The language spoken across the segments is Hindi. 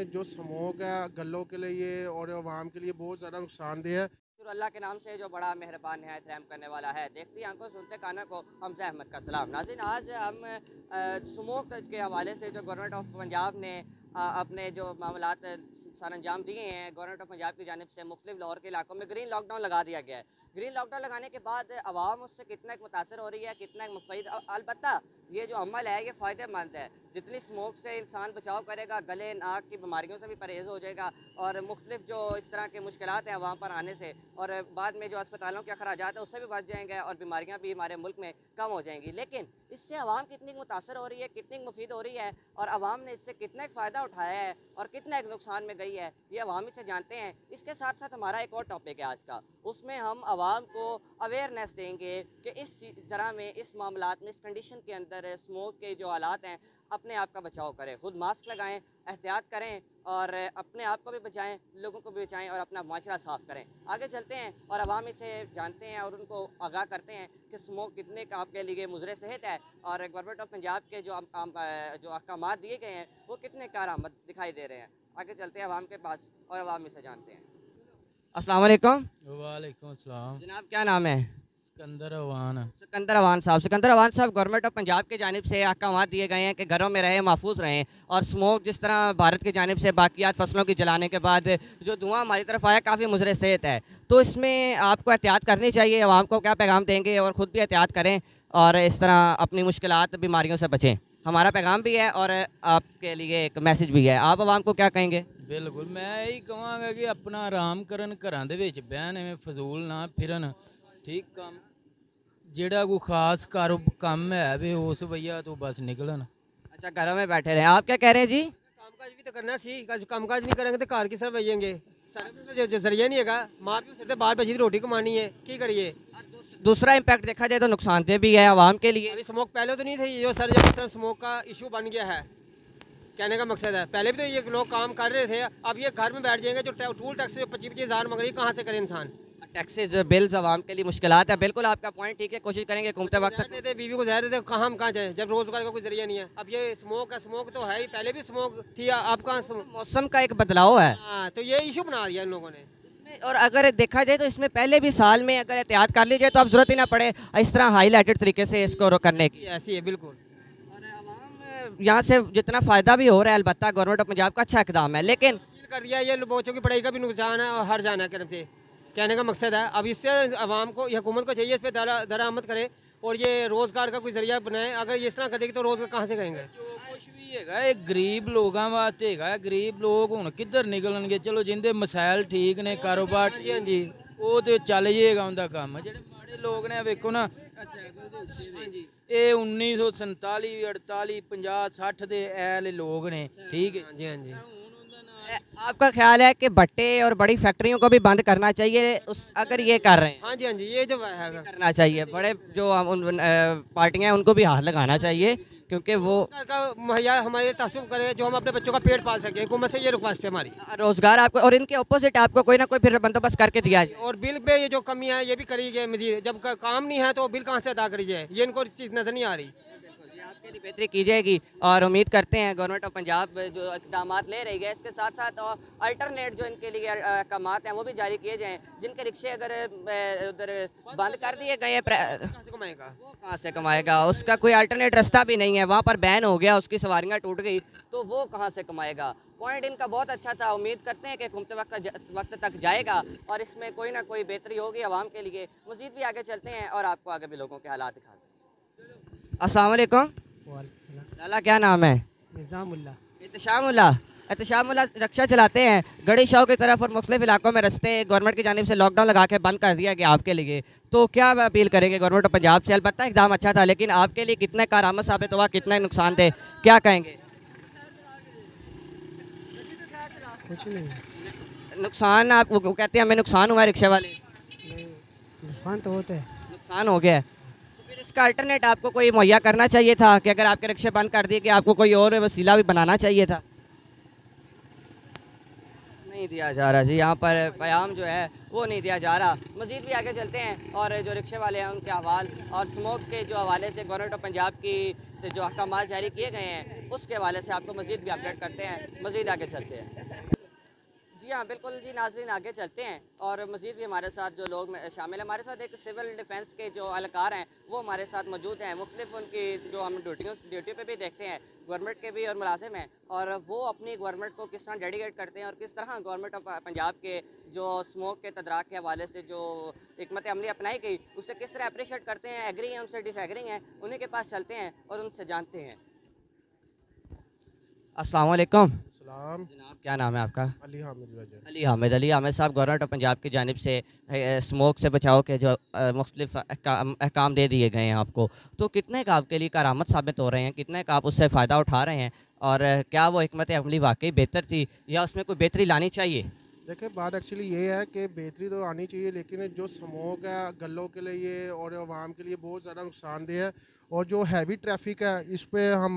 जो स्मोक है गलों के लिए और आवाम के लिए बहुत ज़्यादा नुकसानदेह है। तो अल्लाह के नाम से जो बड़ा मेहरबान है, रहम करने वाला है, देखती आंखों सुनते कानों को, हमसे अहमद का सलाम। नाज़रीन, आज हम स्मोक के हवाले से जो गवर्नमेंट ऑफ पंजाब ने अपने जो मामलात सर अंजाम दिए हैं, गवर्नमेंट ऑफ पंजाब की जानिब से मुख्तलिफ लाहौर के इलाकों में ग्रीन लॉकडाउन लगा दिया गया है। ग्रीन लॉकडाउन लगाने के बाद आवाम उससे कितना मुतासर हो रही है, कितना मुफीद। अलबत्ता ये जो अमल है ये फ़ायदेमंद है। जितनी स्मोक से इंसान बचाव करेगा, गले नाक की बीमारियों से भी परहेज़ हो जाएगा और मुख्तलिफ जो इस तरह के मुश्किलात हैं वहाँ पर आने से, और बाद में जो अस्पतालों के अखराजात है उससे भी बच जाएंगे और बीमारियाँ भी हमारे मुल्क में कम हो जाएंगी। लेकिन इससे आवाम कितनी मुतासर हो रही है, कितनी मुफीद हो रही है और आवाम ने इससे कितना एक फ़ायदा उठाया है और कितना एक नुकसान में गई है, ये अवामी से जानते हैं। इसके साथ साथ हमारा एक और टॉपिक है आज का, उसमें हम आवाम को अवेयरनेस देंगे कि इस तरह में, इस मामलात में, इस कंडीशन के अंदर स्मोक के जो हालात हैं, अपने आप का बचाव करें, खुद मास्क लगाएं, एहतियात करें और अपने आप को भी बचाएं, लोगों को भी बचाएं और अपना माशरा साफ़ करें। आगे चलते हैं और आवाम इसे जानते हैं और उनको आगाह करते हैं कि स्मोक कितने का आपके लिए मुज़र सेहत है और गवर्नमेंट ऑफ पंजाब के जो अहकामात दिए गए हैं वो कितने कारआमद दिखाई दे रहे हैं। आगे चलते हैं आवाम के पास और आवाम इसे जानते हैं। अस्सलाम वालेकुम। वालेकुम अस्सलाम। जनाब, क्या नाम है? सिकंदर अवान। सिकंदर अवान साहब। सिकंदर अवान साहब, गवर्नमेंट ऑफ पंजाब की जानिब से अहकामात दिए गए हैं कि घरों में रहें, महफूज रहें और स्मोक जिस तरह भारत की जानिब से बाकियात फसलों की जलाने के बाद जो धुआं हमारी तरफ आया काफ़ी मुज़र सेहत है, तो इसमें आपको एहतियात करनी चाहिए। आवाम को क्या पैगाम देंगे और ख़ुद भी एहतियात करें और इस तरह अपनी मुश्किलात बीमारियों से बचें? हमारा पैगाम भी है और आपके लिए एक मैसेज भी है। आप आवाम को क्या कहेंगे? बिल्कुल, मैं यही कहूँगा कि अपना आराम करन, घरां दे विच बहन, एवें फजूल ना फिरन। ठीक काम जेड़ा कोई खास काम है वे उस वजह तो बस निकलन। अच्छा, घरों में बैठे रहें। आप क्या कह रहे हैं जी? कामकाज भी तो करना सी, कामकाज नहीं करेंगे तो घर किस तरह बजेंगे? सारे तो जरिया नहीं है, माँ प्यो सिर बाल बची रोटी कमानी है, की करिए? दूसरा इम्पैक्ट देखा जाए तो नुकसानदेह भी है आवाम के लिए। अभी स्मोक पहले तो नहीं थी, जो सर जब तरफ स्मोक का इशू बन गया है, कहने का मकसद है पहले भी तो ये लोग काम कर रहे थे, अब ये घर में बैठ जाएंगे। जो टूल टैक्स 25-25 हज़ार मंग रही है, कहाँ से करे इंसान? टैक्सेस, बिल्स आवाम के लिए मुश्किलात है। बिल्कुल आपका पॉइंट ठीक है, कोशिश करेंगे घूमते वक्त। देते बीवी को जहर देते, कहाँ हम कहाँ जाए जब रोजगार का कोई जरिया नहीं है? अब ये स्मोक है, स्मोक तो है ही, पहले भी स्मोक थी, अब कहाँ? मौसम का एक बदलाव है। हाँ, तो ये इशू बना दिया इन लोगों ने। और अगर देखा जाए तो इसमें पहले भी साल में अगर एहतियात कर ली जाए तो अब जरूरत ही ना पड़े इस तरह हाईलाइटेड तरीके से इसको करने की। ऐसी है बिल्कुल। और आवाम यहाँ से जितना फ़ायदा भी हो रहा है, अलबत्ता गवर्नमेंट ऑफ पंजाब का अच्छा इकदाम है, लेकिन कर दिया ये बच्चों की पढ़ाई का भी नुकसान है और हर जाना है तरफ से, कहने का मकसद है। अब इससे आवाम को, हुकूमत को चाहिए इस पर दरामद करे और ये रोज़गार का कोई जरिया बनाए। अगर इस तरह करेगी तो रोज़गार कहाँ से करेंगे? कुछ भी है एक गरीब लोगों वास्ते है। गरीब लोग हुण किधर निकलणगे? चलो जिंदे मसाइल ठीक ने, कारोबार जी हाँ जी, वो तो चल जाएगा उनका काम। जेडे माड़े लोग ने वेखो ना, ये 1947 48 50 60 दे ऐले लोग ने, ठीक है जी हाँ जी। आपका ख्याल है कि भट्टे और बड़ी फैक्ट्रियों को भी बंद करना चाहिए उस, अगर ये कर रहे हैं? हाँ जी हाँ जी, ये जो है करना चाहिए। बड़े जो पार्टियां हैं उनको भी हाथ लगाना चाहिए क्योंकि वो का मुहैया हमारे तसुब करे, जो हम अपने बच्चों का पेट पाल सके। हुकूमत से ये रिक्वेस्ट है हमारी। रोजगार आपको, और इनके ऑपोजिट आपको कोई ना कोई फिर बंदोबस्त करके दिया जाए। और बिल पे ये जो कमी है ये भी करी गई मजीद। जब काम नहीं है तो बिल कहाँ से अदा करी जाए, ये इनको चीज़ नज़र नहीं आ रही। आपके लिए बेहतरी की जाएगी और उम्मीद करते हैं गवर्नमेंट ऑफ पंजाब जो इकदाम ले रही है, इसके साथ साथ अल्टरनेट जो इनके लिए अहकामात हैं वो भी जारी किए जाएँ। जिनके रिक्शे अगर उधर बंद कर दिए गए हैं, कहाँ से कमाएगा? वो कहाँ से कमाएगा? उसका कोई अल्टरनेट रास्ता भी नहीं है। वहाँ पर बैन हो गया, उसकी सवारियाँ टूट गई, तो वो कहाँ से कमाएगा? पॉइंट इनका बहुत अच्छा था। उम्मीद करते हैं कि घूमते वक्त तक जाएगा और इसमें कोई ना कोई बेहतरी होगी आवाम के लिए। मज़ीद भी आगे चलते हैं और आपको आगे भी लोगों के हालात दिखाते हैं। अस्सलाम वालेकुम। लाला, क्या नाम है? निज़ामुल्लाह। एहतशामुल्लाह रक्षा चलाते हैं गढ़ी शाह की तरफ और मुख्तलिफ इलाकों में रस्ते गवर्नमेंट की जानिब से लॉकडाउन लगा के बंद कर दिया गया आपके लिए, तो क्या अपील करेंगे गवर्नमेंट ऑफ पंजाब से? अलबत्ता इकदाम अच्छा था, लेकिन आपके लिए कितने कारआमद साबित हुआ, कितने नुकसान थे, क्या कहेंगे? कुछ नहीं नुकसान आप वो कहते हैं हमें नुकसान हुआ है, रिक्शे वाले नुकसान तो होते हैं। नुकसान हो गया है, तो फिर इसका अल्टरनेट आपको कोई मुहैया करना चाहिए था कि अगर आपके रिक्शे बंद कर दिए कि आपको कोई और वसीला भी बनाना चाहिए था। नहीं दिया जा रहा जी, यहाँ पर प्याम जो है वो नहीं दिया जा रहा। मज़ीद भी आगे चलते हैं और जो रिक्शे वाले हैं उनके अहवाल और स्मोक के जो हवाले से गवर्नमेंट ऑफ पंजाब की जो अहकाम जारी किए गए हैं उसके हवाले से आपको मज़ीद भी अपडेट करते हैं। मज़ीद आगे चलते हैं। जी हाँ, बिल्कुल जी नाज़रीन, आगे चलते हैं और मज़ीद भी हमारे साथ जो लोग शामिल हैं। हमारे साथ एक सिविल डिफेंस के जो एहलकार हैं वो हमारे साथ मौजूद हैं। मुख्तलिफ उनकी जो हम ड्यूटी पे भी देखते हैं, गवर्नमेंट के भी और मुलाजिम हैं, और वो अपनी गवर्नमेंट को किस तरह डेडिकेट करते हैं और किस तरह गवर्नमेंट ऑफ पंजाब के जो स्मोक के तदराक के हवाले से जो हिकमत अमली अपनाई गई उसे किस तरह अप्रिशिएट करते हैं, एग्री हैं उनसे, डिसएग्री हैं, उन्हीं के पास चलते हैं और उनसे जानते हैं। अस्सलाम वालेकुम सलाम। जनाब, क्या नाम है आपका? अली हामिद वजह। अली हामिद साहब, गवर्नमेंट ऑफ पंजाब की जानिब से स्मोक से बचाव के जो मुख्तलिफ अहकाम दे दिए गए हैं आपको, तो कितने का आपके लिए करामत साबित हो रहे हैं, कितने का आप उससे फ़ायदा उठा रहे हैं, और क्या वो हिकमत अमली वाकई बेहतर थी या उसमें कोई बेहतरी लानी चाहिए? देखिए, बात एक्चुअली ये है कि बेहतरी तो आनी चाहिए, लेकिन जो स्मोक है गलों के लिए और आवाम के लिए बहुत ज़्यादा नुकसानदेह है। और जो हैवी ट्रैफिक है इस पे हम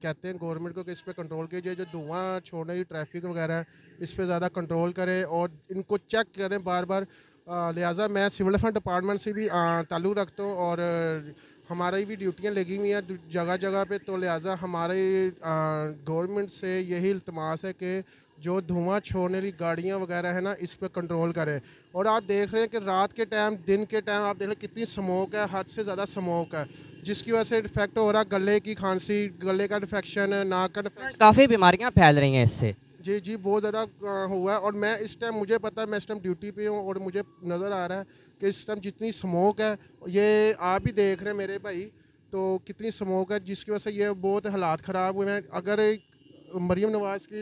कहते हैं गवर्नमेंट को कि इस पे कंट्रोल कीजिए। जो धुआं छोड़ने की ट्रैफिक वगैरह है इस पे ज़्यादा कंट्रोल करें और इनको चेक करें बार बार। लिहाजा मैं सिविल डिफेंस डिपार्टमेंट से भी ताल्लुक़ रखता हूँ और हमारी भी ड्यूटियाँ लगी हुई हैं जगह जगह पे, तो लिहाजा हमारे गवर्नमेंट से यही इल्तमास है कि जो धुआं छोड़ने वाली गाड़ियाँ वगैरह है ना इस पर कंट्रोल करें। और आप देख रहे हैं कि रात के टाइम, दिन के टाइम आप देख रहे हैं कितनी स्मोक है, हद से ज़्यादा स्मोक है, जिसकी वजह से इन्फेक्ट हो रहा है, गले की खांसी, गले का इन्फेक्शन, नाक का इन्फेक्शन, काफ़ी बीमारियाँ फैल रही हैं इससे। जी बहुत ज़्यादा हुआ है। और मैं इस टाइम, मुझे पता है मैं इस टाइम ड्यूटी पे हूँ और मुझे नज़र आ रहा है कि इस टाइम जितनी स्मोक है, ये आप भी देख रहे हैं मेरे भाई, तो कितनी स्मोक है जिसकी वजह से ये बहुत हालात ख़राब हुए हैं। अगर मरीम नवाज़ की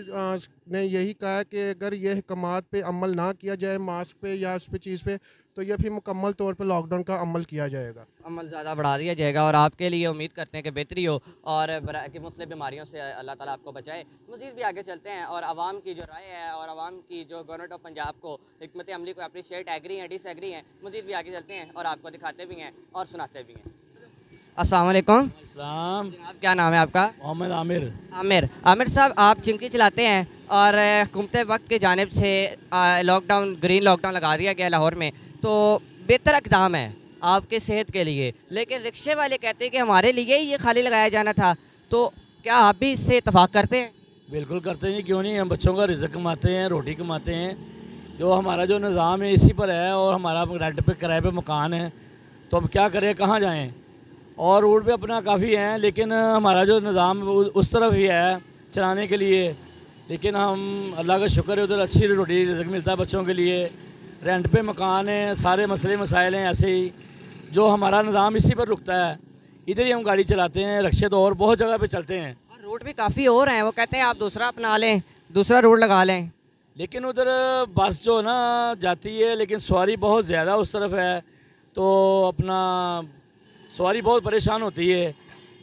ने यही कहा है कि अगर ये अहकामात पे अमल ना किया जाए, मास्क पे या उस पे चीज़ पे, तो ये फिर मुकम्मल तौर पे लॉकडाउन का अमल किया जाएगा, अमल ज़्यादा बढ़ा दिया जाएगा। और आपके लिए उम्मीद करते हैं कि बेहतरी हो और कि मुख्तलिफ बीमारियों से अल्लाह ताला आपको बचाए। मज़ीद भी आगे चलते हैं और आवाम की जो राय है और आवाम की जो गवर्नमेंट ऑफ पंजाब को हिकमत अमली को अप्रिशिएट, एग्री हैं, डिसएग्री हैं, मज़ीद भी आगे चलते हैं और आपको दिखाते भी हैं और सुनाते भी हैं। अस्सलाम वालेकुम। इस्लाम। जनाब, क्या नाम है आपका? मोहम्मद आमिर। आमिर साहब, आप चिंकी चलाते हैं और हुकूमत वक्त की जानिब से लॉकडाउन, ग्रीन लॉकडाउन लगा दिया गया लाहौर में, तो बेहतर इक़दाम है आपके सेहत के लिए, लेकिन रिक्शे वाले कहते हैं कि हमारे लिए ही ये खाली लगाया जाना था, तो क्या आप भी इससे इतफाक़ करते हैं? बिल्कुल करते हैं, क्यों नहीं। हम बच्चों का रिज़्क़ कमाते हैं, रोटी कमाते हैं। जो हमारा जो निज़ाम है इसी पर है, और हमारा रेंट पे किराए पे मकान है, तो अब क्या करें, कहाँ जाएँ। और रोड पे अपना काफ़ी हैं, लेकिन हमारा जो निज़ाम उस तरफ ही है चलाने के लिए। लेकिन हम, अल्लाह का शुक्र है, उधर अच्छी रोटी रिज़्क़ मिलता है बच्चों के लिए, रेंट पे मकान है, सारे मसले मसाइल हैं ऐसे ही। जो हमारा निज़ाम इसी पर रुकता है, इधर ही हम गाड़ी चलाते हैं। रिक्शे तो और बहुत जगह पे चलते हैं, और रोड भी काफ़ी और हैं, वो कहते हैं आप दूसरा अपना लें, दूसरा रोड लगा लें। लेकिन उधर बस जो ना जाती है, लेकिन सवारी बहुत ज़्यादा उस तरफ है, तो अपना सवारी बहुत परेशान होती है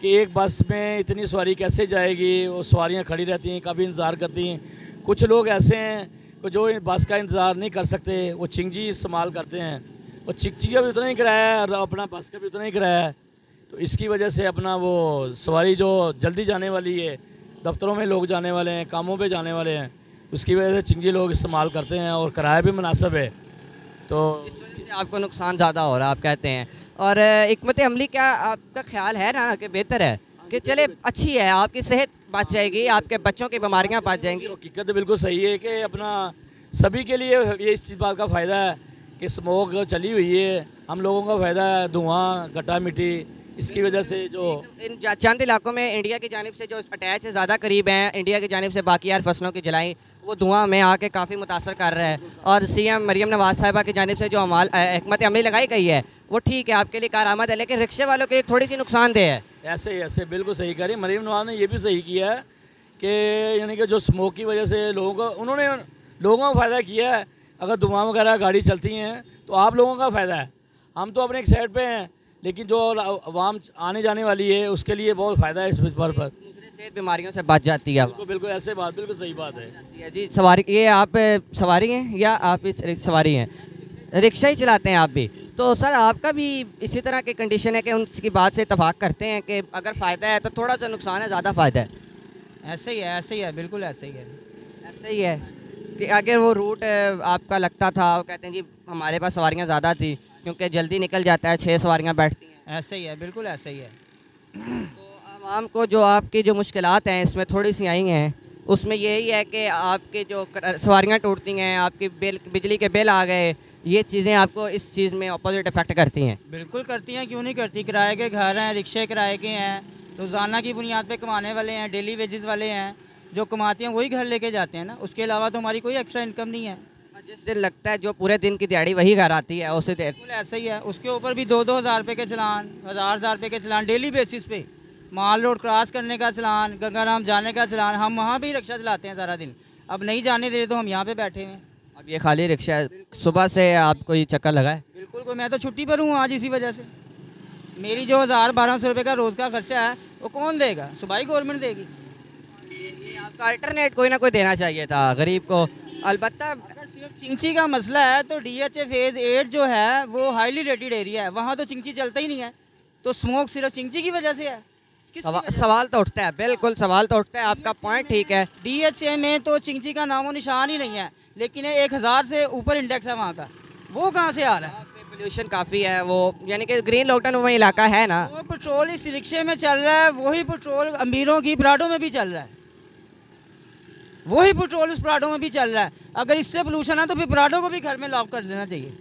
कि एक बस में इतनी सवारी कैसे जाएगी। वो सवारियाँ खड़ी रहती हैं, काफ़ी इंतज़ार करती हैं। कुछ लोग ऐसे हैं कि जो बस का इंतज़ार नहीं कर सकते, वो चिंगजी इस्तेमाल करते हैं। और चिंगजी का भी उतना ही किराया है और अपना बस का भी उतना ही किराया है, तो इसकी वजह से अपना वो सवारी जो जल्दी जाने वाली है, दफ्तरों में लोग जाने वाले हैं, कामों पे जाने वाले हैं, उसकी वजह से चिंगजी लोग इस्तेमाल करते हैं और किराया भी मुनासिब है, तो इस वजह से आपको नुकसान ज़्यादा हो रहा है, आप कहते हैं। और हिकमत अमली, क्या आपका ख्याल है ना कि बेहतर है कि चले अच्छी है, आपकी सेहत बच जाएगी, आपके बच्चों की बीमारियाँ बच जाएंगी? हकीकत बिल्कुल सही है कि अपना सभी के लिए ये इस चीज़ बात का फ़ायदा है कि स्मोक चली हुई है, हम लोगों का फ़ायदा है, धुआं, गट्टा मिट्टी, इसकी वजह से जो इन चंद इलाकों में इंडिया की जानिब से जो अटैच ज़्यादा करीब हैं, इंडिया की जानिब से बाकी यार फसलों की जलाई, वो धुआं में आके काफ़ी मुतासर कर रहा है। और सीएम मरीम नवाज़ साहिबा की जानिब से जो हिकमत अमली लगाई गई है वो ठीक है, आपके लिए कारआमद है, लेकिन रिक्शे वालों के लिए थोड़ी सी नुकसानदेह है। ऐसे बिल्कुल सही कह रही मरीम नवाज़ ने, ये भी सही किया है कि यानी कि जो स्मोक की वजह से उन्होंने लोगों का फ़ायदा किया है। अगर धुआं वगैरह गाड़ी चलती हैं तो आप लोगों का फ़ायदा है, हम तो अपने एक साइड पे हैं, लेकिन जो आवाम आने जाने वाली है उसके लिए बहुत फ़ायदा है इस पर। सेहत बीमारियों से बच जाती है। बिल्कुल ऐसे बात, बिल्कुल सही बात है जी। सवारी, ये आप सवारी हैं या आप सवारी हैं, रिक्शा ही चलाते हैं आप भी, तो सर आपका भी इसी तरह की कंडीशन है कि उनकी बात से इतफाक़ करते हैं कि अगर फ़ायदा है तो थोड़ा सा नुकसान है, ज़्यादा फ़ायदा है? ऐसे ही है, बिल्कुल ऐसे ही है। ऐसे ही है कि अगर वो रूट आपका लगता था, वो कहते हैं जी हमारे पास सवारियाँ ज़्यादा थी क्योंकि जल्दी निकल जाता है, 6 सवारियाँ बैठती हैं। ऐसे ही है, बिल्कुल ऐसे ही है। तो आवाम को जो आपकी जो मुश्किलात हैं इसमें थोड़ी सी आई हैं, उसमें यही है कि आपके जो सवारियाँ टूटती हैं, आपकी बिजली के बिल आ गए, ये चीज़ें आपको इस चीज़ में अपोजिट इफेक्ट करती हैं। बिल्कुल करती हैं, क्यों नहीं करती। किराए के घर हैं, रिक्शे किराए के हैं, रोज़ाना की बुनियाद पे कमाने वाले हैं, डेली वेजेस वाले हैं, जो कमाते हैं वही घर लेके जाते हैं ना। उसके अलावा तो हमारी कोई एक्स्ट्रा इनकम नहीं है। जिस दिन लगता है जो पूरे दिन की दिहाड़ी वही घर आती है उसी दिन। बिल्कुल ऐसा ही है। उसके ऊपर भी 2-2 हज़ार रुपये के चलान, हज़ार रुपये के चलान डेली बेसिस पे। माल रोड क्रॉस करने का चलान, गंगाराम जाने का चलान। हम वहाँ भी रिक्शा चलाते हैं सारा दिन, अब नहीं जाने दे रहे तो हम यहाँ पे बैठे हुए हैं। अब ये खाली रिक्शा है, सुबह से आपको ये चक्कर लगा है? बिल्कुल, कोई मैं तो छुट्टी पर हूँ आज इसी वजह से। मेरी जो 1000-1200 रुपये का रोज़ का खर्चा है वो कौन देगा? सुबाई गवर्नमेंट देगी। ये आपका अल्टरनेट कोई ना कोई देना चाहिए था गरीब को। अलबत्ता अगर सिर्फ चिंची का मसला है तो DHA फेज़ 8 जो है वो हाईली रेटेड एरिया है, वहाँ तो चिंची चलता ही नहीं है। तो स्मोक सिर्फ चिंची की वजह से है? सवाल तो उठता है, बिल्कुल सवाल तो उठता है। आपका पॉइंट ठीक है। DHA में तो चिंची का नामो निशान ही नहीं है, लेकिन 1000 से ऊपर इंडेक्स है वहाँ का। वो कहाँ से आ रहा है? पोल्यूशन काफ़ी है, वो यानी कि ग्रीन लॉकडाउन में इलाका है ना। वो पेट्रोल इस रिक्शे में चल रहा है, वही पेट्रोल अमीरों की पराठों में भी चल रहा है, वही पेट्रोल उस पराठों में भी चल रहा है। अगर इससे पोल्यूशन है तो फिर पराठों को भी घर में लॉक कर देना चाहिए।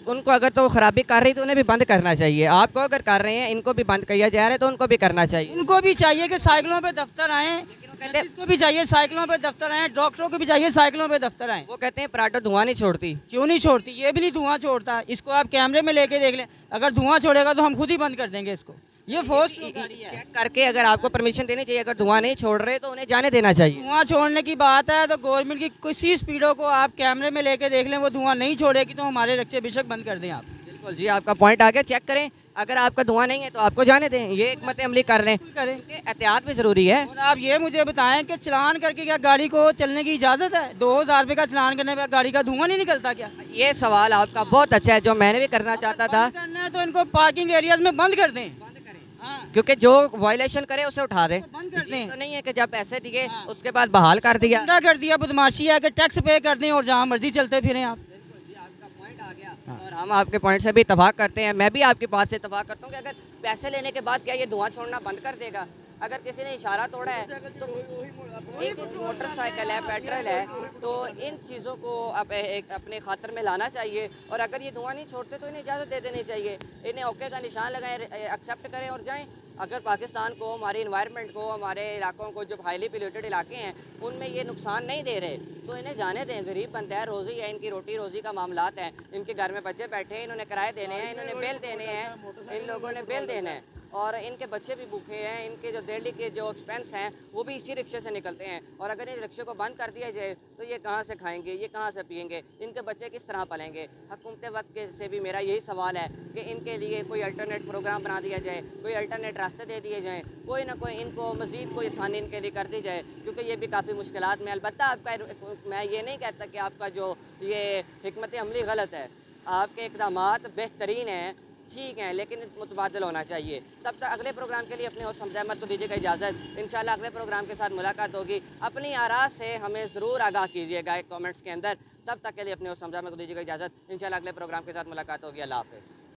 उनको अगर तो खराबी कर रही तो उन्हें भी बंद करना चाहिए। आपको अगर कर रहे हैं, इनको भी बंद किया जा रहा है तो उनको भी करना चाहिए। उनको भी चाहिए कि साइकिलों पे दफ्तर आएँ, इसको भी चाहिए साइकिलों पे दफ्तर आएँ, डॉक्टरों को भी चाहिए साइकिलों पे दफ्तर आएँ। वो कहते हैं पराठो धुआं नहीं छोड़ती। क्यों नहीं छोड़ती? ये भी नहीं धुआं छोड़ता। इसको आप कैमरे में लेके देख लें, अगर धुआं छोड़ेगा तो हम खुद ही बंद कर देंगे इसको। ये फोर्स चेक करके अगर आपको परमिशन देनी चाहिए, अगर धुआं नहीं छोड़ रहे तो उन्हें जाने देना चाहिए। धुआं छोड़ने की बात है तो गवर्नमेंट की किसी स्पीडों को आप कैमरे में लेके देख लें, वो धुआं नहीं छोड़ेगी तो हमारे रिक्शे बेशक बंद कर दें आप। बिल्कुल जी, आपका पॉइंट आ गया। चेक करें, अगर आपका धुआं नहीं है तो आपको जाने दें। ये एक मत अमली कर लें, करें। एहतियात भी ज़रूरी है। और आप ये मुझे बताएं कि चलान करके क्या गाड़ी को चलने की इजाज़त है? 2000 रुपये का चलान करने पर गाड़ी का धुआं नहीं निकलता क्या? ये सवाल आपका बहुत अच्छा है, जो मैंने भी करना चाहता था। बंद करना है तो इनको पार्किंग एरियाज में बंद कर दें। हाँ, क्योंकि जो वायलेशन करे उसे उठा दें। बंद कर दें। तो नहीं है कि जब पैसे दिए उसके बाद बहाल कर दिया। गुंडा कर दिया, बदमाशी है कि टैक्स पे कर दें और जहाँ मर्जी चलते फिरें आप। आपका पॉइंट आ गया और हम आपके पॉइंट से भी इतफाक करते हैं। मैं भी आपकी बात से इतफाक करता हूँ कि अगर पैसे लेने के बाद क्या ये धुआं छोड़ना बंद कर देगा? अगर किसी ने इशारा तोड़ा है तो एक मोटरसाइकिल है, पेट्रोल है, तो इन चीज़ों को अपने खातर में लाना चाहिए। और अगर ये धुआं नहीं छोड़ते तो इन्हें इजाज़त दे देनी चाहिए। इन्हें ओके का निशान लगाएं, एक्सेप्ट करें और जाएं। अगर पाकिस्तान को, हमारी इन्वायरमेंट को, हमारे इलाकों को, जो हाईली पोल्यूटेड इलाके हैं उनमें ये नुकसान नहीं दे रहे तो इन्हें जाने दें। गरीब बंदे हैं, रोज़ी है, इनकी रोटी रोज़ी का मामलात हैं, इनके घर में बच्चे बैठे हैं, इन्होंने किराए देने हैं, इन्होंने बिल देने हैं, इन लोगों ने बिल देना है और इनके बच्चे भी भूखे हैं। इनके जो डेली के जो एक्सपेंस हैं वो भी इसी रिक्शे से निकलते हैं। और अगर इस रिक्शे को बंद कर दिया जाए तो ये कहाँ से खाएंगे, ये कहाँ से पिएंगे, इनके बच्चे किस तरह पलेंगे? हुकूमत वक्त से भी मेरा यही सवाल है कि इनके लिए कोई अल्टरनेट प्रोग्राम बना दिया जाए, कोई अल्टरनेट रास्ते दे दिए जाएँ, कोई ना कोई इनको मज़ीद कोई आसानी इनके लिए कर दी जाए, क्योंकि ये भी काफ़ी मुश्किलात में। अलबत्ता आपका, मैं ये नहीं कहता कि आपका जो ये हिकमत अमली गलत है, आपके इक़दामात बेहतरीन हैं, ठीक है, लेकिन मुतबादल होना चाहिए। तब तक अगले प्रोग्राम के लिए अपने और समझ अहमद को दीजिएगा इजाज़त। इंशाल्लाह अगले प्रोग्राम के साथ मुलाकात होगी। अपनी आरा से हमें ज़रूर आगाह कीजिएगा कमेंट्स के अंदर। तब तक के लिए अपने और समझ अहमद को दीजिएगा इजाज़त। इंशाल्लाह अगले प्रोग्राम के साथ मुलाकात होगी। अल्लाह हाफ़िज़।